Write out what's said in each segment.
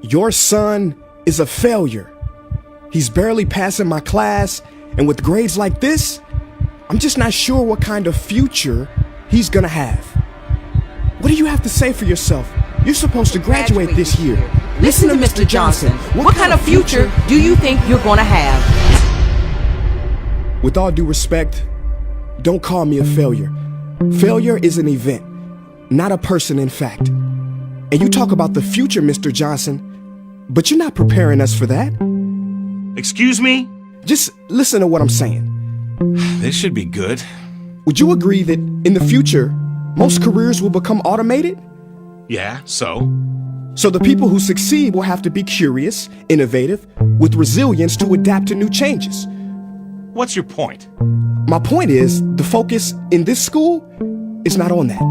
Your son is a failure. He's barely passing my class, and with grades like this, I'm just not sure what kind of future he's gonna have. What do you have to say for yourself? You're supposed to graduate this year. Listen to Mr. Johnson. What kind of future do you think you're gonna have? With all due respect, don't call me a failure. Failure is an event, not a person, in fact. And you talk about the future, Mr. Johnson, but you're not preparing us for that. Excuse me? Just listen to what I'm saying. This should be good. Would you agree that in the future, most careers will become automated? Yeah, so? So the people who succeed will have to be curious, innovative, with resilience to adapt to new changes. What's your point? My point is, the focus in this school is not on that.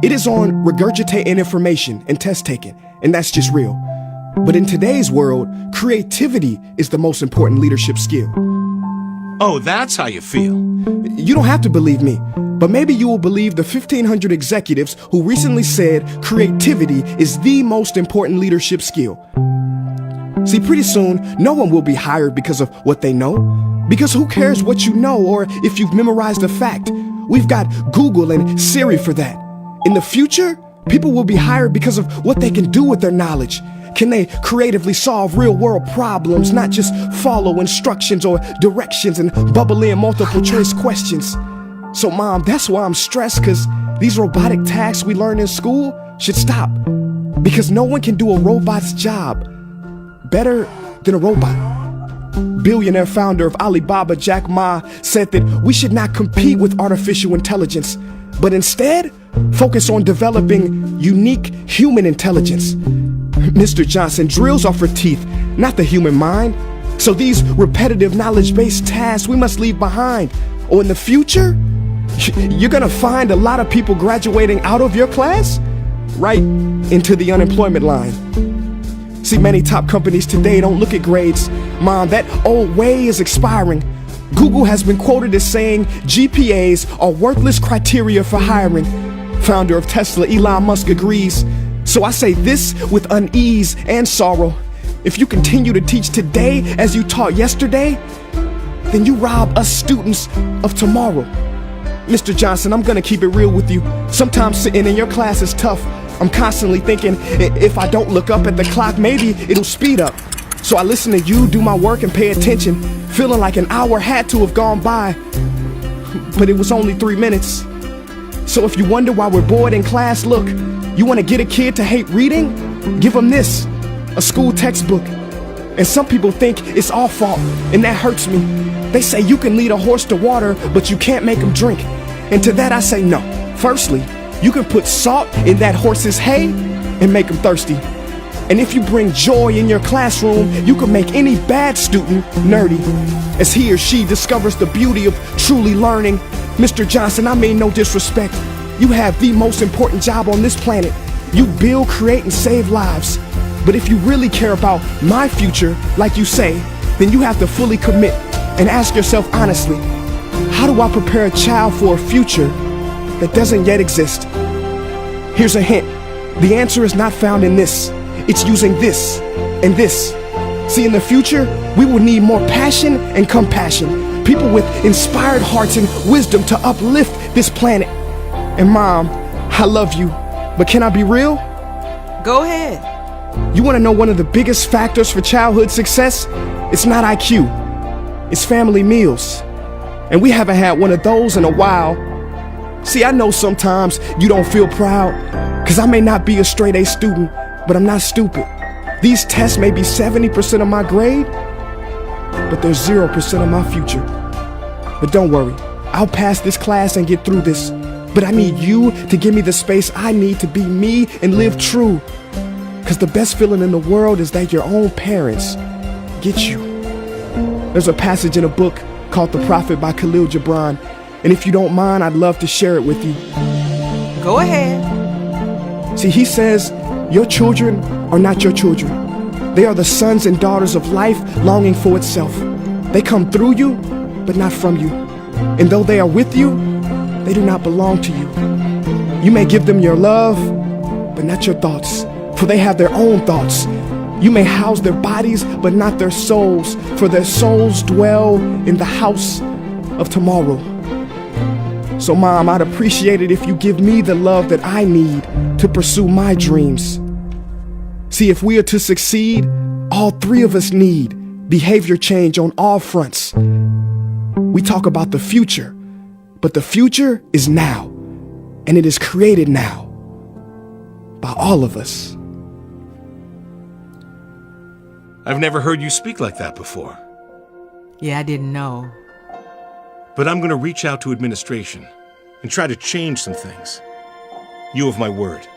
It is on regurgitating information and test taking, and that's just real. But in today's world, creativity is the most important leadership skill. Oh, that's how you feel. You don't have to believe me, but maybe you will believe the 1,500 executives who recently said creativity is the most important leadership skill. See, pretty soon, no one will be hired because of what they know. Because who cares what you know or if you've memorized a fact? We've got Google and Siri for that. In the future, people will be hired because of what they can do with their knowledge. Can they creatively solve real-world problems, not just follow instructions or directions and bubble in multiple-choice questions? So, Mom, that's why I'm stressed, because these robotic tasks we learn in school should stop. Because no one can do a robot's job better than a robot. Billionaire founder of Alibaba, Jack Ma, said that we should not compete with artificial intelligence, but instead focus on developing unique human intelligence. Mr. Johnson, drills are for teeth, not the human mind. So these repetitive knowledge-based tasks we must leave behind. Or in the future, you're gonna find a lot of people graduating out of your class right into the unemployment line. See, many top companies today don't look at grades. Mom, that old way is expiring. Google has been quoted as saying GPAs are worthless criteria for hiring. Founder of Tesla, Elon Musk, agrees. So I say this with unease and sorrow. If you continue to teach today as you taught yesterday, then you rob us students of tomorrow. Mr. Johnson, I'm gonna keep it real with you. Sometimes sitting in your class is tough. I'm constantly thinking, if I don't look up at the clock, maybe it'll speed up. So I listen to you do my work and pay attention, feeling like an hour had to have gone by, but it was only 3 minutes. So if you wonder why we're bored in class, look, you want to get a kid to hate reading? Give them this, a school textbook. And some people think it's our fault, and that hurts me. They say you can lead a horse to water, but you can't make him drink. And to that I say no. Firstly, you can put salt in that horse's hay and make him thirsty. And if you bring joy in your classroom, you can make any bad student nerdy, as he or she discovers the beauty of truly learning. Mr. Johnson, I mean no disrespect. You have the most important job on this planet. You build, create, and save lives. But if you really care about my future, like you say, then you have to fully commit and ask yourself honestly, how do I prepare a child for a future that doesn't yet exist? Here's a hint. The answer is not found in this. It's using this and this. See, in the future, we will need more passion and compassion. People with inspired hearts and wisdom to uplift this planet. And Mom, I love you, but can I be real? Go ahead. You want to know one of the biggest factors for childhood success? It's not IQ. It's family meals. And we haven't had one of those in a while. See, I know sometimes you don't feel proud, because I may not be a straight A student, but I'm not stupid. These tests may be 70% of my grade, but they're 0% of my future. But don't worry, I'll pass this class and get through this. But I need you to give me the space I need to be me and live true. Because the best feeling in the world is that your own parents get you. There's a passage in a book called The Prophet by Khalil Gibran. And if you don't mind, I'd love to share it with you. Go ahead. See, he says, your children are not your children. They are the sons and daughters of life longing for itself. They come through you, but not from you. And though they are with you, they do not belong to you. You may give them your love, but not your thoughts, for they have their own thoughts. You may house their bodies, but not their souls, for their souls dwell in the house of tomorrow. So, Mom, I'd appreciate it if you give me the love that I need to pursue my dreams. See, if we are to succeed, all three of us need behavior change on all fronts. We talk about the future, but the future is now, and it is created now by all of us. I've never heard you speak like that before. Yeah, I didn't know. But I'm going to reach out to administration and try to change some things. You have my word.